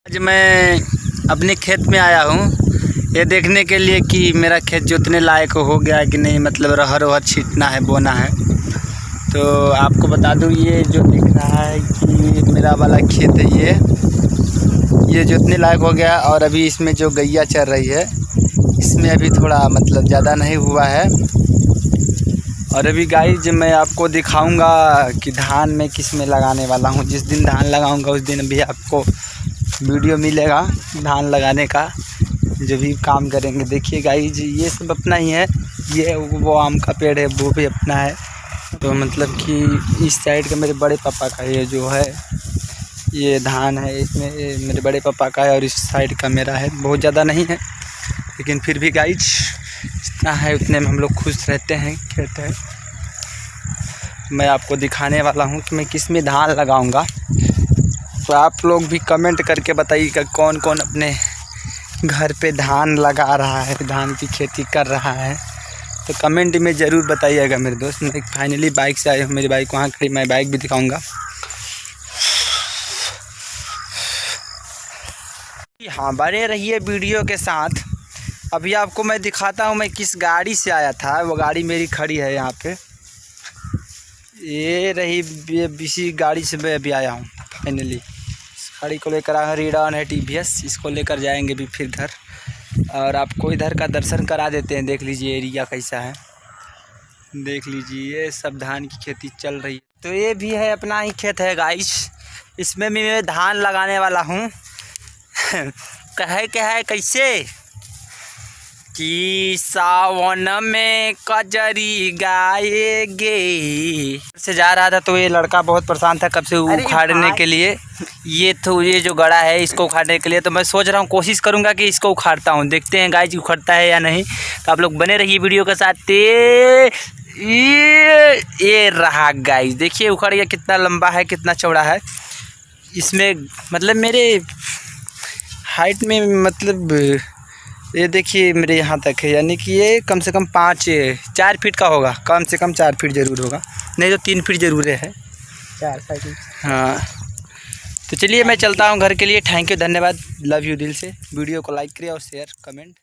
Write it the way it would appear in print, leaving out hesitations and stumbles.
आज मैं अपने खेत में आया हूँ ये देखने के लिए कि मेरा खेत जोतने लायक हो गया कि नहीं, मतलब रहर वहर छींटना है, बोना है। तो आपको बता दूँ, ये जो दिख रहा है कि मेरा वाला खेत है, ये जोतने लायक हो गया। और अभी इसमें जो गैया चर रही है, इसमें अभी थोड़ा मतलब ज़्यादा नहीं हुआ है। और अभी गाइस मैं आपको दिखाऊंगा कि धान में किस में लगाने वाला हूँ। जिस दिन धान लगाऊंगा उस दिन भी आपको वीडियो मिलेगा धान लगाने का, जो भी काम करेंगे। देखिए गाइस, ये सब अपना ही है। ये वो आम का पेड़ है, वो भी अपना है। तो मतलब कि इस साइड का मेरे बड़े पापा का ये जो है, ये धान है, इसमें मेरे बड़े पापा का है। और इस साइड का मेरा है। बहुत ज़्यादा नहीं है, लेकिन फिर भी गाइस जितना है उतने में हम लोग खुश रहते हैं। खेत है, मैं आपको दिखाने वाला हूँ कि मैं किस में धान लगाऊंगा। तो आप लोग भी कमेंट करके बताइएगा कौन कौन अपने घर पे धान लगा रहा है, धान की खेती कर रहा है। तो कमेंट में ज़रूर बताइएगा मेरे दोस्त। मैं फाइनली बाइक से आया हूँ, मेरी बाइक वहाँ खड़ी, मैं बाइक भी दिखाऊंगा। हाँ, बने रहिए वीडियो के साथ। अभी आपको मैं दिखाता हूँ मैं किस गाड़ी से आया था। वो गाड़ी मेरी खड़ी है यहाँ पे, ये रही। इसी गाड़ी से मैं अभी आया हूँ फाइनली। इस गाड़ी को लेकर आया, रीडॉन है TVS। इसको लेकर जाएंगे भी फिर घर, और आपको इधर का दर्शन करा देते हैं। देख लीजिए एरिया कैसा है, देख लीजिए। ये सब धान की खेती चल रही है। तो ये भी है, अपना ही खेत है गाइस। इसमें भी मैं धान लगाने वाला हूँ। कहे कैसे कि सावन में कजरी गाएगे से जा रहा था। तो ये लड़का बहुत परेशान था कब से उखाड़ने के लिए। ये जो गड़ा है, इसको उखाड़ने के लिए। तो मैं सोच रहा हूँ, कोशिश करूँगा कि इसको उखाड़ता हूँ। देखते हैं गाइस उखड़ता है या नहीं। तो आप लोग बने रहिए वीडियो के साथ। ये रहा गाइस, देखिए उखड़ गया। कितना लंबा है, कितना चौड़ा है। इसमें मतलब मेरे हाइट में मतलब ये देखिए मेरे यहाँ तक है, यानी कि ये कम से कम 4 फीट का होगा। कम से कम 4 फीट ज़रूर होगा, नहीं तो 3 फीट ज़रूर है। 4 फीट। हाँ, तो चलिए मैं चलता हूँ घर के लिए। थैंक यू, धन्यवाद, लव यू दिल से। वीडियो को लाइक करिए और शेयर कमेंट